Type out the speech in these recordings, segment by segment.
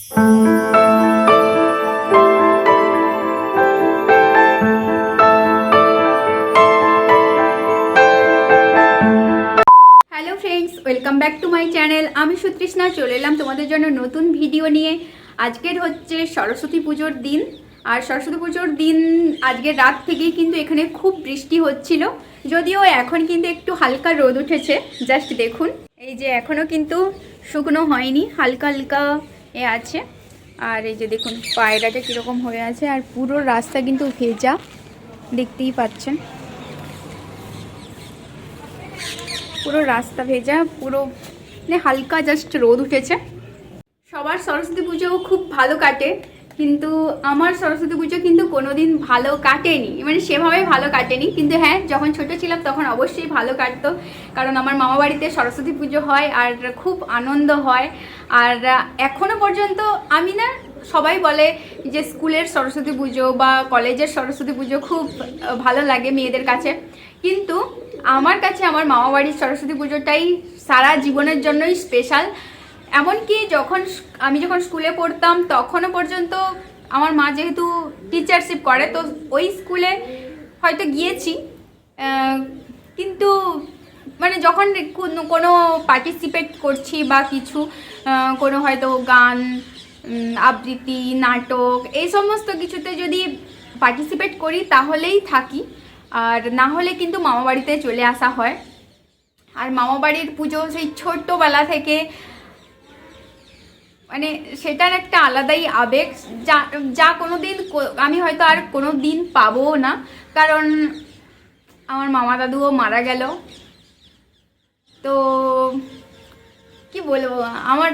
Welcome back to my channel. আমি সুতৃষ্ণা চলে এলাম তোমাদের জন্য নতুন ভিডিও নিয়ে। আজকের হচ্ছে সরস্বতী পুজোর দিন, আর সরস্বতী পুজোর দিন আজকের রাত থেকেই কিন্তু এখানে খুব বৃষ্টি হচ্ছিল, যদিও এখন কিন্তু একটু হালকা রোদ উঠেছে। জাস্ট দেখুন, এই যে এখনও কিন্তু শুকনো হয়নি, হালকা হালকা আছে। আর এই যে দেখুন পায়রাটা কীরকম হয়ে আছে, আর পুরো রাস্তা কিন্তু ভেজা, দেখতেই পাচ্ছেন পুরো রাস্তা ভেজা, পুরো মানে হালকা জাস্ট রোদ উঠেছে। সবার সরস্বতী পুজো খুব ভালো কাটে, কিন্তু আমার সরস্বতী পুজো কিন্তু কোনোদিন ভালো কাটেনি, মানে সেভাবে ভালো কাটেনি। কিন্তু হ্যাঁ, যখন ছোট ছিলাম তখন অবশ্যই ভালো কাটতো, কারণ আমার মামা বাড়িতে সরস্বতী পুজো হয় আর খুব আনন্দ হয়। আর এখনও পর্যন্ত আমি না, সবাই বলে যে স্কুলের সরস্বতী পুজো বা কলেজের সরস্বতী পুজো খুব ভালো লাগে মেয়েদের কাছে, কিন্তু আমার কাছে আমার মামা বাড়ির সরস্বতী পুজোটাই সারা জীবনের জন্যই স্পেশাল। এমনকি আমি যখন স্কুলে পড়তাম তখনও পর্যন্ত আমার মা যেহেতু টিচারশিপ করে, তো ওই স্কুলে হয়তো গিয়েছি, কিন্তু মানে যখন কোনো পার্টিসিপেট করছি বা কিছু কোনো হয়তো গান, আবৃত্তি, নাটক, এই সমস্ত কিছুতে যদি পার্টিসিপেট করি তাহলেই থাকি, আর না হলে কিন্তু মামাবাড়িতে চলে আসা হয়। আর মামাবাড়ির পুজো সেই ছোট্টবেলা থেকে, মানে সেটার একটা আলাদাই আবেগ, যা কোনো দিন আমি হয়তো আর কোনো দিন পাবো না, কারণ আমার মামা দাদুও মারা গেল। তো কি বলবো, আমার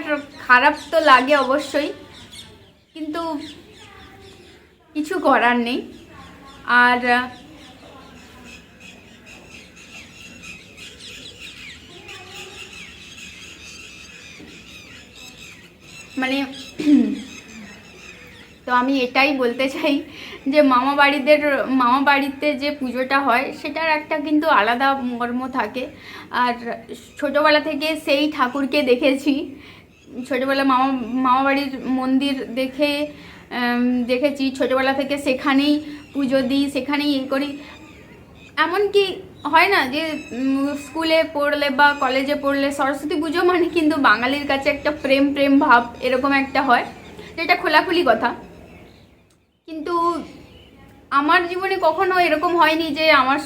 খারাপ তো লাগে অবশ্যই, কিন্তু কিছু করার নেই। আর মানে তো আমি এটাই বলতে চাই যে মামা বাড়িতে যে পুজোটা হয় সেটার একটা কিন্তু আলাদা মর্ম থাকে। আর ছোটোবেলা থেকে সেই ঠাকুরকে দেখেছি, ছোটোবেলা মামা বাড়ির মন্দির দেখেছি, ছোটোবেলা থেকে সেখানেই পুজো দিই, সেখানেই করি। এমনকি হয় না যে স্কুলে পড়লে বা কলেজে পড়লে সরস্বতী পুজো মানে কিন্তু বাঙালির কাছে একটা প্রেম প্রেম ভাব এরকম একটা হয়, যেটা খোলাখুলি কথা। কিন্তু আমার জীবনে কখনো এরকম হয়নি যে আমার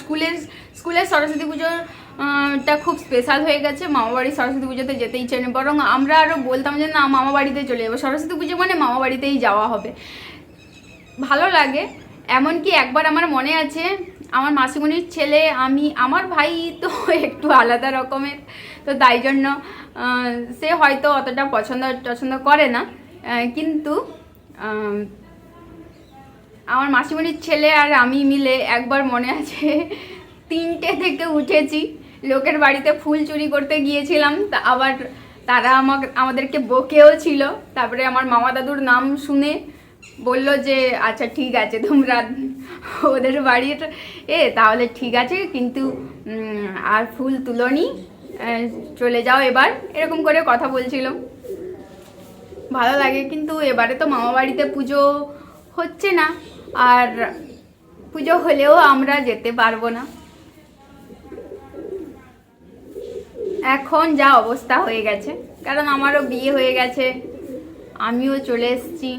স্কুলের সরস্বতী পুজোটা খুব স্পেশাল হয়ে গেছে, মামাবাড়ির সরস্বতী পুজোতে যেতে ইচ্ছে নেই। বরং আমরা আরও বলতাম যে না, মামা বাড়িতে চলে যাবো, সরস্বতী পুজো মানে মামা বাড়িতেই যাওয়া হবে, ভালো লাগে। এমনকি একবার আমার মনে আছে, আমার মাসিমণির ছেলে, আমার ভাই তো একটু আলাদা রকমের, তো তাই জন্য সে হয়তো অতটা পছন্দ করে না, কিন্তু আমার মাসিমণির ছেলে আর আমি মিলে একবার মনে আছে 3টে থেকে উঠেছি, লোকের বাড়িতে ফুল চুরি করতে গিয়েছিলাম, আবার তারা আমাদেরকে বকেও ছিল। তারপরে আমার মামা দাদুর নাম শুনে বলল যে আচ্ছা ঠিক আছে, তোমরা ওদের বাড়ির তাহলে ঠিক আছে, কিন্তু আর ফুল তুলোনি, চলে যাও এবার, এরকম করে কথা বলছিল। ভালো লাগে, কিন্তু এবারে তো মামা বাড়িতে পুজো হচ্ছে না, আর পুজো হলেও আমরা যেতে পারবো না, এখন যা অবস্থা হয়ে গেছে। কারণ আমারও বিয়ে হয়ে গেছে, আমিও চলে এসেছি,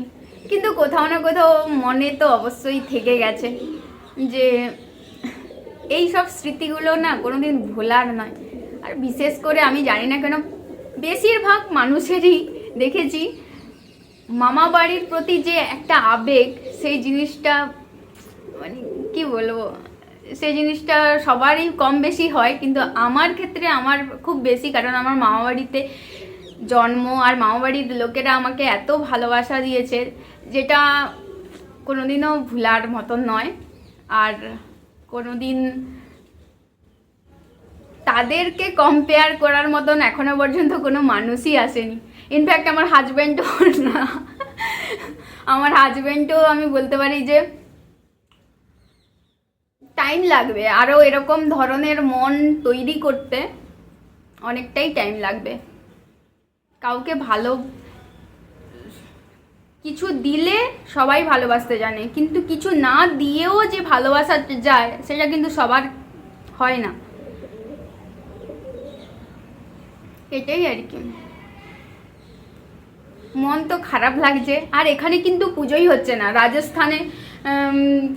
কিন্তু কোথাও না কোথাও মনে তো অবশ্যই থেকে গেছে যে এই সব স্মৃতিগুলো না কোনোদিন ভোলার নয়। আর বিশেষ করে আমি জানি না কেন, বেশিরভাগ মানুষেরই দেখেছি মামা বাড়ির প্রতি যে একটা আবেগ, সেই জিনিসটা মানে কি বলবো, সেই জিনিসটা সবারই কম বেশি হয়, কিন্তু আমার ক্ষেত্রে আমার খুব বেশি, কারণ আমার মামা বাড়িতে জন্ম, আর মামা বাড়ির লোকেরা আমাকে এত ভালোবাসা দিয়েছে যেটা কোনোদিনও ভুলার মতন নয়। আর কোনোদিন তাদেরকে কম্পেয়ার করার মতন এখনো পর্যন্ত কোনো মানুষই আসেনি। ইনফ্যাক্ট আমার হাজব্যান্ডও না, আমার হাজব্যান্ডও আমি বলতে পারি যে টাইম লাগবে, আরও এরকম ধরনের মন তৈরি করতে অনেকটাই টাইম লাগবে। কাউকে কিছু দিলে সবাই ভালোবাসতে জানে, কিন্তু কিছু না দিয়েও যে ভালোবাসা যায় সেটা কিন্তু সবার হয় না, এটাই আর কি। মন তো খারাপ লাগছে। আর এখানে কিন্তু পুজোই হচ্ছে না, রাজস্থানে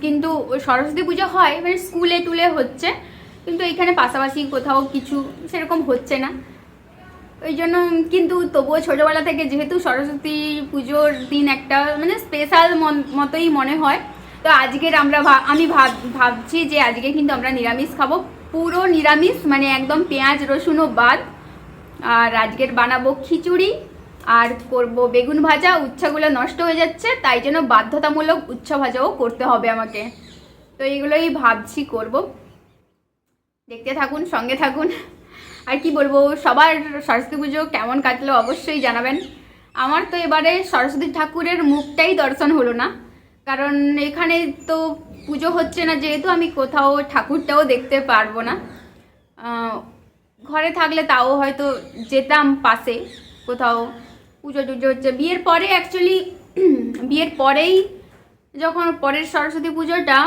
কিন্তু সরস্বতী পুজো হয়, মানে স্কুলে টুলে হচ্ছে, কিন্তু এখানে পাশাপাশি কোথাও কিছু সেরকম হচ্ছে না। ওই জন্য কিন্তু তবুও ছোটোবেলা থেকে যেহেতু সরস্বতী পুজোর দিন একটা মানে স্পেশাল মতোই মনে হয়, তো আজকের আমি ভাবছি যে আজকে কিন্তু আমরা নিরামিষ খাবো, পুরো নিরামিষ, মানে একদম পেঁয়াজ রসুনও বাদ। আর আজকের বানাবো খিচুড়ি আর করব বেগুন ভাজা। উচ্ছেগুলো নষ্ট হয়ে যাচ্ছে, তাই জন্য বাধ্যতামূলক উচ্ছে ভাজাও করতে হবে আমাকে। তো এইগুলোই ভাবছি করব, দেখতে থাকুন, সঙ্গে থাকুন। আর কি বলবো, সবার সরস্বতী পুজো কেমন কাটলো অবশ্যই জানাবেন। আমার তো এবারে সরস্বতী ঠাকুরের মুখটাই দর্শন হলো না, কারণ এখানে তো পুজো হচ্ছে না, যেহেতু আমি কোথাও ঠাকুরটাও দেখতে পারবো না। ঘরে থাকলে তাও হয়তো যেতাম পাশে কোথাও, পুজো টুজো হচ্ছে বিয়ের পরে, অ্যাকচুয়ালি বিয়ের পরেই যখন পরের সরস্বতী পুজোটা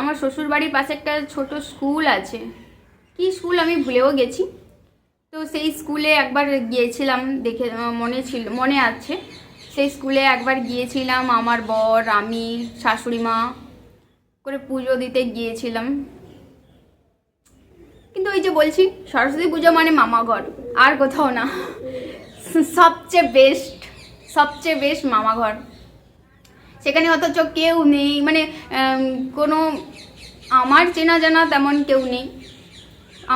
আমার শ্বশুরবাড়ির পাশে একটা ছোট স্কুল আছে, কি স্কুল আমি ভুলেও গেছি, তো সেই স্কুলে একবার গিয়েছিলাম, দেখে মনে আছে। সেই স্কুলে একবার গিয়েছিলাম, আমার বর, আমি, শাশুড়ি মা করে পুজো দিতে গিয়েছিলাম। কিন্তু ওই যে বলছি, সরস্বতী পুজো মানে মামা ঘর, আর কোথাও না। সবচেয়ে বেস্ট মামা ঘর। সেখানে অথচ কেউ নেই, মানে কোনো আমার চেনা জানা তেমন কেউ নেই,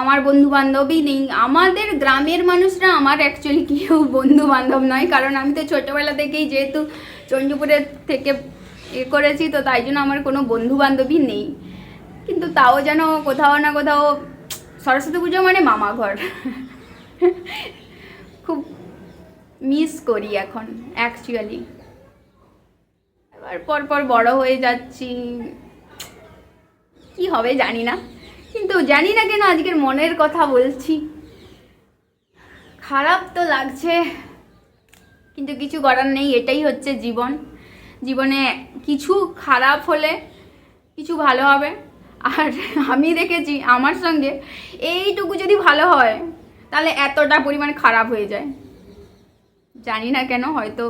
আমার বন্ধু বান্ধবই নেই। আমাদের গ্রামের মানুষরা আমার অ্যাকচুয়ালি কেউ বন্ধু বান্ধব নয়, কারণ আমি তো ছোটোবেলা থেকেই যেহেতু চণ্ডীপুরের থেকে করেছি, তো তাই জন্য আমার কোনো বন্ধু বান্ধবী নেই। কিন্তু তাও যেন কোথাও না কোথাও সরস্বতী পুজো মানে মামা ঘর। খুব মিস করি এখন অ্যাকচুয়ালি। এবার পরপর বড় হয়ে যাচ্ছি, কি হবে জানি না, কিন্তু জানি না কেন আজকের মনের কথা বলছি। খারাপ তো লাগছে, কিন্তু কিছু করার নেই, এটাই হচ্ছে জীবন। জীবনে কিছু খারাপ হলে কিছু ভালো হবে। আর আমি দেখেছি আমার সঙ্গে এইটুকু যদি ভালো হয় তাহলে এতটা পরিমাণ খারাপ হয়ে যায়। জানি না কেন, হয়তো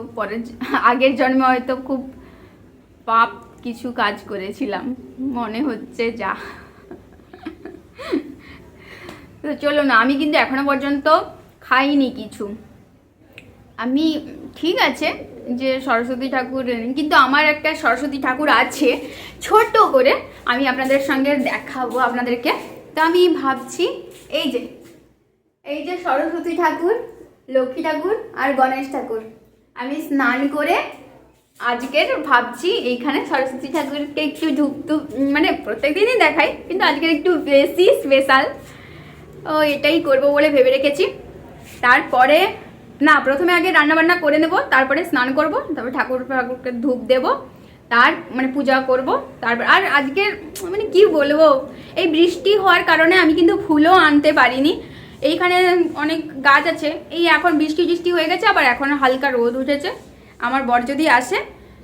আগের জন্মে হয়তো খুব পাপ কিছু কাজ করেছিলাম মনে হচ্ছে যা। তো চলো না, আমি কিন্তু এখনো পর্যন্ত খাইনি কিছু। আমি ঠিক আছে যে সরস্বতী ঠাকুর, কিন্তু আমার একটা সরস্বতী ঠাকুর আছে ছোট করে, আমি আপনাদের সঙ্গে দেখাবো আপনাদেরকে। তো আমি ভাবছি এই যে সরস্বতী ঠাকুর, লক্ষ্মী ঠাকুর আর গণেশ ঠাকুর, আমি স্নান করে আজকের ভাবছি এইখানে সরস্বতী ঠাকুরকে একটু মানে প্রত্যেকদিনই দেখাই, কিন্তু আজকের একটু বেশি স্পেশাল, ও এটাই করব বলে ভেবে রেখেছি। তারপরে না, প্রথমে আগে রান্নাবান্না করে নেব, তারপরে স্নান করব, তারপরে ঠাকুরকে ধূপ দেব, মানে পূজা করব। তারপর আর আজকের মানে কি বলবো, এই বৃষ্টি হওয়ার কারণে আমি কিন্তু ফুলও আনতে পারিনি। এইখানে অনেক গাছ আছে, এই এখন বৃষ্টি হয়ে গেছে, আবার এখন হালকা রোদ উঠেছে। আমার বর যদি আসে,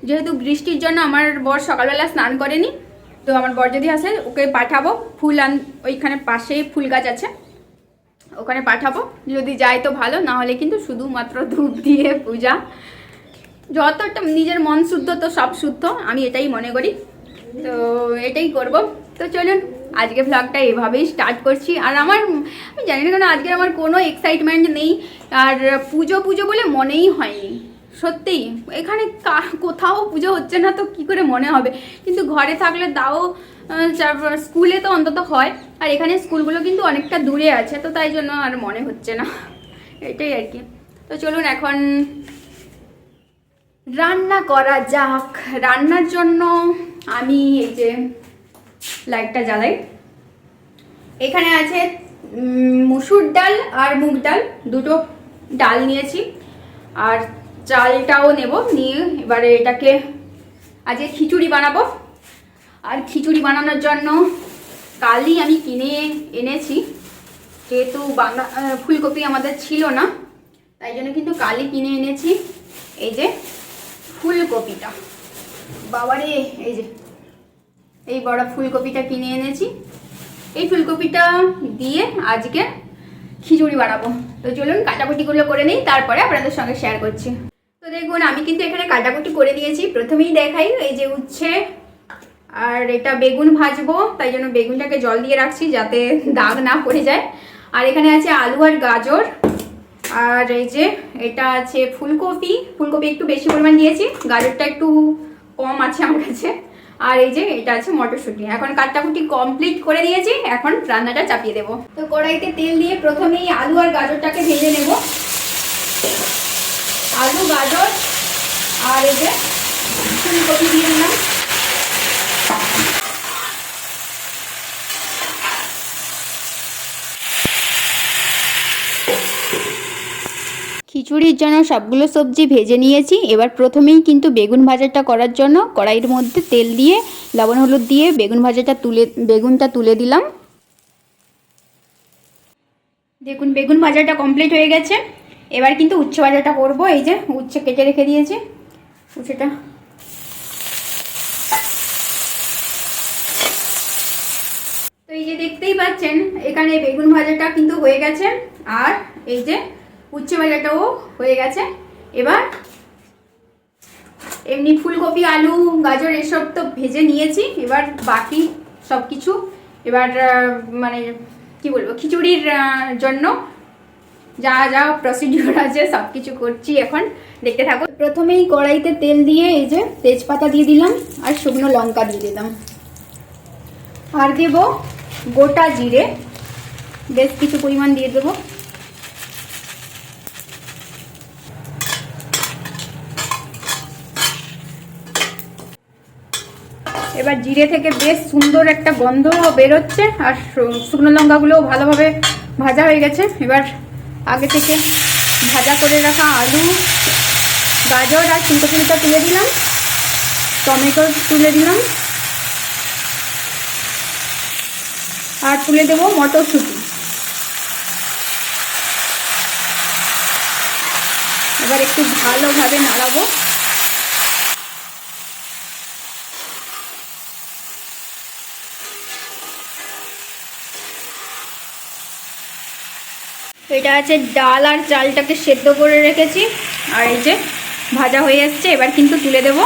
যেহেতু বৃষ্টির জন্য আমার বর সকালবেলা স্নান করেনি, তো আমার বর যদি আসে ওকে পাঠাবো ওইখানে পাশেই ফুল গাছ আছে, ওখানে পাঠাবো। যদি যায় তো ভালো, না হলে কিন্তু শুধুমাত্র ধূপ দিয়ে পূজা, যতটা নিজের মন শুদ্ধ তো সব শুদ্ধ, আমি এটাই মনে করি। তো এটাই করব। তো চলুন আজকে ভ্লগটা এভাবেই স্টার্ট করছি। আর আমি জানি না কেন আজকে আমার কোনো এক্সাইটমেন্ট নেই, আর পুজো বলে মনেই হয়নি সত্যিই। এখানে কোথাও পুজো হচ্ছে না তো কি করে মনে হবে, কিন্তু ঘরে থাকলে তাও স্কুলে তো অন্তত হয়, আর এখানে স্কুলগুলো কিন্তু অনেকটা দূরে আছে, তো তাই জন্য আর মনে হচ্ছে না, এটাই আর কি। তো চলুন এখন রান্না করা যাক। রান্নার জন্য আমি এই যে লাইটটা জ্বালাই, এখানে আছে মুসুর ডাল আর মুগ ডাল, দুটো ডাল নিয়েছি, আর চালটাও নেব, নিয়ে এবারে এটাকে আজকে খিচুড়ি বানাবো। আর খিচুড়ি বানানোর জন্য কালই আমি কিনে এনেছি, যেহেতু ফুলকপি আমাদের ছিল না, তাই জন্য কিন্তু কালই কিনে এনেছি। এই যে ফুল ফুলকপিটা। বাবারে, এই যে এই বড় ফুলকপিটা কিনে এনেছি। এই ফুলকপিটা দিয়ে আজকে খিচুড়ি বানাবো। তো চলুন কাটাকুটিগুলো করে নিই, তারপরে আপনাদের সঙ্গে শেয়ার করছি। তো দেখুন আমি কিন্তু এখানে কাটাকুটি করে নিয়েছি। প্রথমেই দেখাই, এই যে উচ্ছে আর এটা বেগুন ভাজবো, তাই জন্য বেগুনটাকে জল দিয়ে রাখছি যাতে দাগ না পড়ে যায়। আর এখানে আছে আলু আর গাজর, আর এই যে এটা আছে ফুলকপি। ফুলকপি একটু বেশি পরিমাণ দিয়েছি, গাজরটা একটু কম আছে আমার কাছে। আর এই যে এটা আছে মটরশুঁটি। এখন কাটাকুটি কমপ্লিট করে দিয়েছি, এখন রান্নাটা চাপিয়ে দেবো। তো কড়াইতে তেল দিয়ে প্রথমেই আলু আর গাজরটাকে ভেজে নেব। আলু, গাজর আর এই যে ফুলকপি দিয়ে দিলাম। খিচুড়ির জন্য সবগুলো সবজি ভেজে নিয়েছি। এবার প্রথমেই কিন্তু বেগুন ভাজাটা করার জন্য কড়াইয়ের মধ্যে তেল দিয়ে লবণ হলুদ দিয়ে বেগুনটা তুলে দিলাম। দেখুন বেগুন ভাজাটা কমপ্লিট হয়ে গেছে। এবার কিন্তু উচ্ছে ভাজাটা করবো। এই যে উচ্ছে কেটে রেখে দিয়েছি, উচ্ছেটা তো এই যে দেখতেই পাচ্ছেন এখানে বেগুন ভাজাটা কিন্তু হয়ে গেছে, আর এই যে উচ্ছে ভাজাটাও হয়ে গেছে। এবার এমনি ফুলকপি, আলু, গাজর এসব তো ভেজে নিয়েছি। এবার বাকি সব কিছু এবার মানে কি বলবো, খিচুড়ির জন্য যা যা প্রসিডিওর আছে সব কিছু করছি, এখন দেখতে থাকো। প্রথমেই কড়াইতে তেল দিয়ে এই যে তেজপাতা দিয়ে দিলাম আর শুকনো লঙ্কা দিয়ে দিলাম, আর দেব গোটা জিরে, বেশ কিছু পরিমাণ দিয়ে দেবো। এবার জিরে থেকে বেশ সুন্দর একটা গন্ধ বেরোচ্ছে, আর শুকনো লঙ্কাগুলোও ভালোভাবে ভাজা হয়ে গেছে। এবার আগে থেকে ভাজা করে রাখা আলু, গাজর আর ফুলকপিটা তুলে দিলাম, টমেটো তুলে দিলাম, আর তুলে দেবো মটরশুঁটি। এবার একটু ভালোভাবে নাড়াবো। এটা আছে ডাল আর চালটাকে সেদ্ধ করে রেখেছি, আর এই যে ভাজা হয়ে যাচ্ছে। এবার কিন্তু তুলে দেব।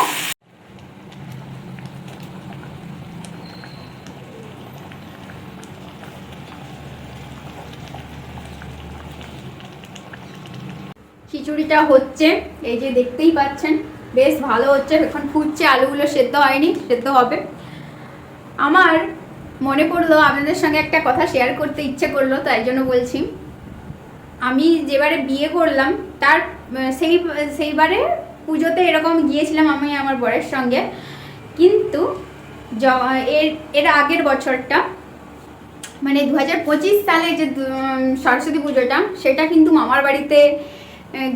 খিচুড়িটা হচ্ছে, এই যে দেখতেই পাচ্ছেন বেশ ভালো হচ্ছে, এখন ফুটছে, আলুগুলো সেদ্ধ হয়নি, সেদ্ধ হবে। আমার মনে পড়লো আপনাদের সঙ্গে একটা কথা শেয়ার করতে ইচ্ছে করলো, তাই জন্য বলছি। আমি যেবারে বিয়ে করলাম তার সেইবারে পুজোতে এরকম গিয়েছিলাম আমি আমার বরের সঙ্গে, কিন্তু এর আগের বছরটা মানে 2025 সালে যে সরস্বতী পুজোটা, সেটা কিন্তু মামার বাড়িতে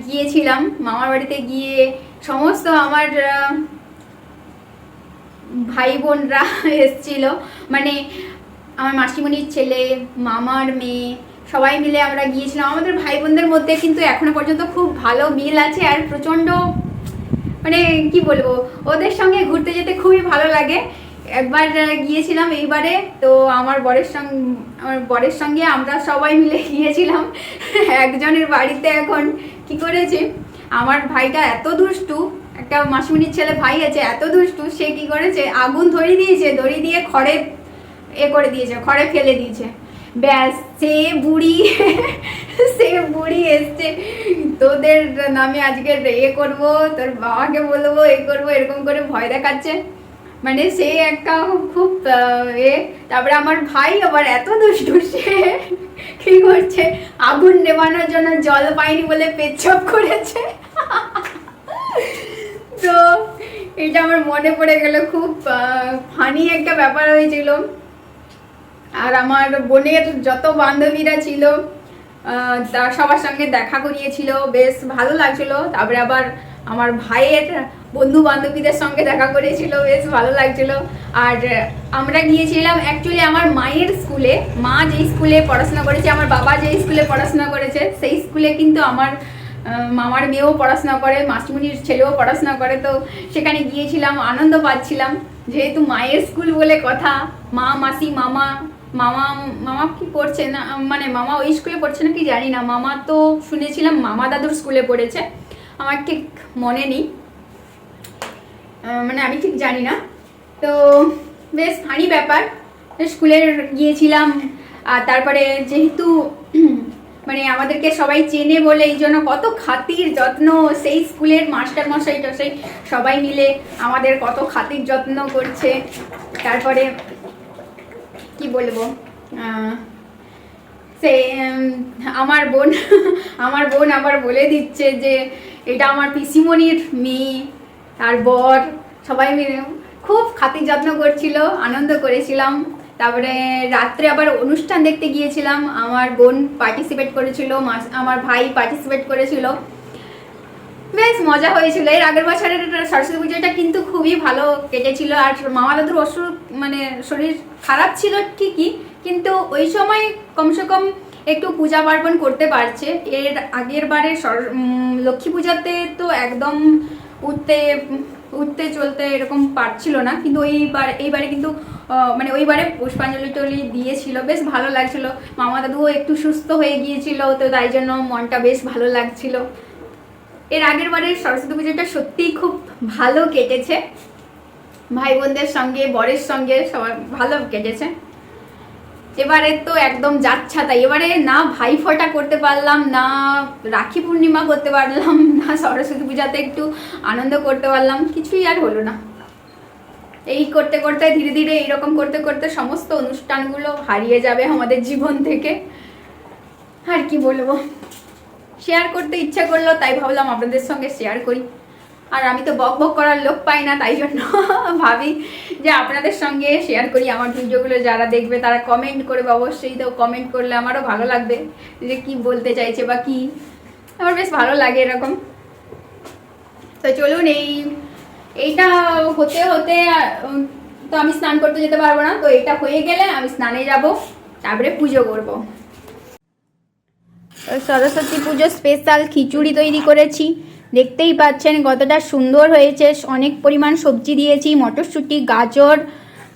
গিয়েছিলাম। মামার বাড়িতে গিয়ে সমস্ত আমার ভাই বোনরা এসছিল, মানে আমার মাসিমণির ছেলে, মামার মেয়ে, সবাই মিলে আমরা গিয়েছিলাম। আমাদের ভাই বোনদের মধ্যে কিন্তু এখনো পর্যন্ত খুব ভালো মিল আছে, আর প্রচণ্ড মানে কি বলবো, ওদের সঙ্গে ঘুরতে যেতে খুবই ভালো লাগে। একবার গিয়েছিলাম এইবারে, তো আমার বরের সঙ্গে আমরা সবাই মিলে গিয়েছিলাম একজনের বাড়িতে। এখন কি করেছে, আমার ভাইটা এত দুষ্টু, একটা মাসিমণির ছেলে ভাই আছে, এত দুষ্টু, সে কি করেছে, আগুন ধরিয়ে দিয়েছে, ধরিয়ে দিয়ে খড়ে করে দিয়েছে, খড়ে ফেলে দিয়েছে। ব্যাস, সে বুড়ি এসছে, তোদের নামে আজকে করবো, তোর বাবাকে বলবো, করবো, এরকম করে ভয় দেখাচ্ছে। মানে সে একটা খুব তারপরে আমার ভাই আবার এত দুষ্টু, সে কি করছে, আগুন নেভানোর জন্য জল পায়নি বলে পেচ্ছাপ করেছে। তো এটা আমার মনে পড়ে গেল, খুব ফানি একটা ব্যাপার হয়েছিল। আর আমার বোনের যত বান্ধবীরা ছিল সবার সঙ্গে দেখা করিয়েছিল, বেশ ভালো লাগছিল। তারপরে আবার আমার ভাইয়ের বন্ধু বান্ধবীদের সঙ্গে দেখা করেছিল, বেশ ভালো লাগছিল। আর আমরা গিয়েছিলাম অ্যাকচুয়ালি আমার মায়ের স্কুলে, মা যেই স্কুলে পড়াশোনা করেছে, আমার বাবা যেই স্কুলে পড়াশোনা করেছে, সেই স্কুলে কিন্তু আমার মামার মেয়েও পড়াশোনা করে, মাসিমণির ছেলেও পড়াশোনা করে, তো সেখানে গিয়েছিলাম, আনন্দ পাচ্ছিলাম। যেহেতু মায়ের স্কুল বলে কথা, মা মাসি মামা, মামা মামা কি পড়ছে না, মানে মামা ওই স্কুলে পড়ছে না কি জানি না, মামা তো শুনেছিলাম মামা দাদুর স্কুলে পড়েছে, আমার ঠিক মনে নেই, মানে আমি ঠিক জানি না। তো বেশ ফানি ব্যাপার, স্কুলে গিয়েছিলাম। আর তারপরে যেহেতু মানে আমাদেরকে সবাই চেনে বলে এই জন্য কত খাতির যত্ন, সেই স্কুলের মাস্টার মশাই টশাই সবাই মিলে আমাদের কত খাতির যত্ন করছে। তারপরে কি বলবো, সে আমার বোন আমার বোন আবার বলে দিচ্ছে যে এটা আমার পিসিমণির মেয়ে আর বর, সবাই মিলে খুব খাতির যত্ন করছিল, আনন্দ করেছিলাম। তারপরে রাত্রে আবার অনুষ্ঠান দেখতে গিয়েছিলাম, আমার বোন পার্টিসিপেট করেছিল, আমার ভাই পার্টিসিপেট করেছিল, বেশ মজা হয়েছিল। এর আগের বছরের সরস্বতী পুজোটা কিন্তু খুবই ভালো কেটেছিল। আর মামা দাদুর অসুখ মানে শরীর খারাপ ছিল ঠিকই, কিন্তু ওই সময় কমসে কম একটু পূজা পার্বণ করতে পারছে। এর আগের বারে লক্ষ্মী পূজাতে তো একদম উঠতে চলতে এরকম পারছিল না, কিন্তু এইবারে কিন্তু মানে ওইবারে পুষ্পাঞ্জলি টলি দিয়েছিল, বেশ ভালো লাগছিল। মামা দাদুও একটু সুস্থ হয়ে গিয়েছিল, তো তাই জন্য মনটা বেশ ভালো লাগছিল। এর আগের বারের সরস্বতী পুজোটা সত্যিই খুব ভালো কেটেছে, ভাই বোনদের সঙ্গে, বরের সঙ্গে সবার ভালো কেটেছে। এবারে তো একদম যাচ্ছা তাই, এবারে না ভাই ফোঁটা করতে পারলাম, না রাখি পূর্ণিমা করতে পারলাম, না সরস্বতী পূজাতে একটু আনন্দ করতে পারলাম, কিছুই আর হলো না। এই করতে করতে ধীরে ধীরে এইরকম করতে করতে সমস্ত অনুষ্ঠানগুলো হারিয়ে যাবে আমাদের জীবন থেকে। আর কি বলবো, শেয়ার করতে ইচ্ছা করলো তাই ভাবলাম আপনাদের সঙ্গে শেয়ার করি। আর আমি তো বক বক করার লোক পাই না, তাই জন্য ভাবি যে আপনাদের সঙ্গে শেয়ার করি আমার ভিডিওগুলো। যারা দেখবে তারা কমেন্ট করবে অবশ্যই, তো কমেন্ট করলে আমারও ভালো লাগবে যে কি বলতে চাইছে বা কি, আমার বেশ ভালো লাগে এরকম। তো চলুন, এইটা হতে হতে তো আমি স্নান করতে যেতে পারবো না, তো এটা হয়ে গেলে আমি স্নানে যাব, তারপরে পুজো করব। সরস্বতী পুজো স্পেশাল খিচুড়ি তৈরি করেছি, দেখতেই পাচ্ছেন কতটা সুন্দর হয়েছে। অনেক পরিমাণ সবজি দিয়েছি, মটরশুঁটি, গাজর,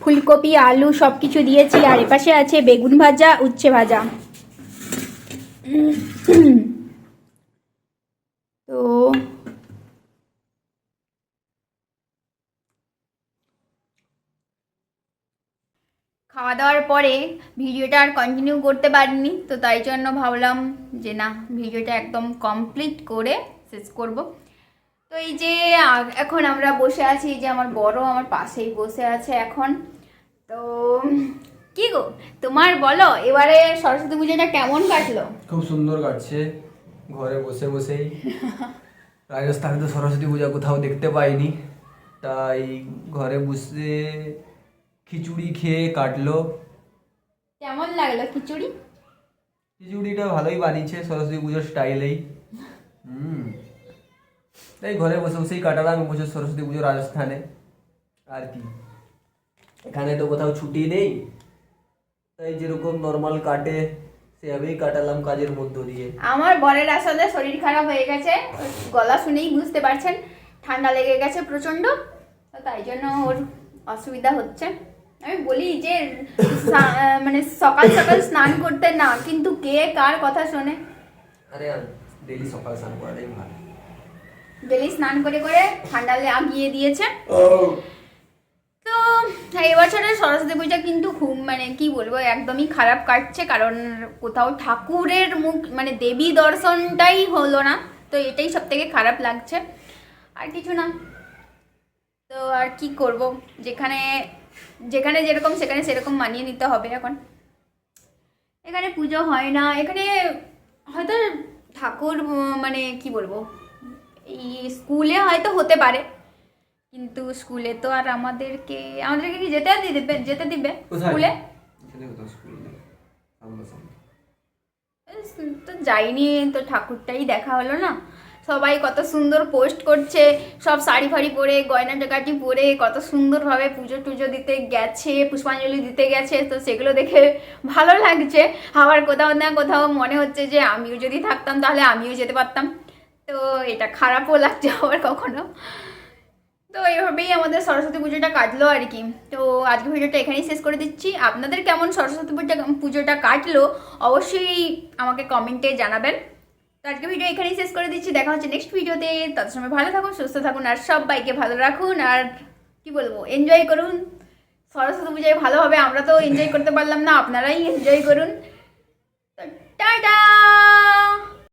ফুলকপি, আলু সব কিছু দিয়েছি। আর এপাশে আছে বেগুন ভাজা, উচ্ছে ভাজা। তো খাওয়া দাওয়ার পরে ভিডিওটা আর কন্টিনিউ করতে পারিনি, তো তাই জন্য ভাবলাম যে না, ভিডিওটা একদম কমপ্লিট করে শেষ করব। তো এই যে এখন আমরা বসে আছি, যে আমার বড় আমার পাশেই বসে আছে এখন। তো কি গো, তোমার বলো এবারে সরস্বতী পুজোটা কেমন কাটলো? খুব সুন্দর কাটছে, ঘরে বসে বসেই। রাজস্থানে তো সরস্বতী পূজা কোথাও দেখতে পাইনি, তাই ঘরে বসে খিচুড়ি খেয়ে কাটলো। কেমন লাগলো খিচুড়ি? খিচুড়িটা ভালোই বানিয়েছে সরস্বতী পুজোর স্টাইলেই। তাই ঘরে বসে বসেই কাটালাম বছর সরস্বতী পুজো রাজস্থানে। আর কি, এখানে তো কোথাও ছুটি নেই, তাই যেরকম নর্মাল কাটে সেভাবেই কাটালাম কাজের মধ্য দিয়ে। আমার বরের আসলে শরীর খারাপ হয়ে গেছে, গলা শুনেই বুঝতে পারছেন, ঠান্ডা লেগে গেছে প্রচন্ড, তো তাই জন্য ওর অসুবিধা হচ্ছে। আমি বলি যে মানে সকাল সকাল স্নান করতে না, কিন্তু কে কার কথা শোনে। আরে ডেইলি সকাল স্নান করাটাই ভালো। ডেলি স্নান করে করে ঠান্ডা লাগিয়ে দিয়েছে। তো এবছরের সরস্বতী পূজা কিন্তু খুব মানে কি বলবো, একদমই খারাপ কাটছে, কারণ কোথাও ঠাকুরের মুখ মানে দেবী দর্শনটাই হলো না, তো এটাই সব থেকে খারাপ লাগছে, আর কিছু না। তো আর কি করব, যেখানে যেখানে যেরকম সেখানে সেরকম মানিয়ে নিতে হবে। এখন এখানে পুজো হয় না, এখানে হয়তো ঠাকুর মানে কি বলবো, এই স্কুলে হয়তো হতে পারে, কিন্তু স্কুলে তো আর আমাদেরকে কি যেতে দিবে স্কুলে? তো যাইনি, তো ঠাকুরটাই দেখা হলো না। সবাই কত সুন্দর পোস্ট করছে, সব শাড়ি ফাড়ি পরে গয়না টাকাটি পরে কত সুন্দরভাবে পুজো টুজো দিতে গেছে, পুষ্পাঞ্জলি দিতে গেছে, তো সেগুলো দেখে ভালো লাগছে। আবার কোথাও না কোথাও মনে হচ্ছে যে আমিও যদি থাকতাম তাহলে আমিও যেতে পারতাম। তো এটা খারাপও লাগছে আবার কখনো। তো এইভাবেই আমাদের সরস্বতী পুজোটা কাটলো আর কি। তো আজকে ভিডিওটা এখানেই শেষ করে দিচ্ছি। আপনাদের কেমন সরস্বতী পুজোটা কাটলো অবশ্যই আমাকে কমেন্টে জানাবেন। তো আজকে ভিডিও এখানেই শেষ করে দিচ্ছি, দেখা হচ্ছে নেক্সট ভিডিওতে। তত সময় ভালো থাকুন, সুস্থ থাকুন, আর সবাইকে ভালো রাখুন। আর কি বলবো, এনজয় করুন সরস্বতী পুজোয় ভালোভাবে। আমরা তো এনজয় করতে পারলাম না, আপনারাই এনজয় করুন। তো টাটা।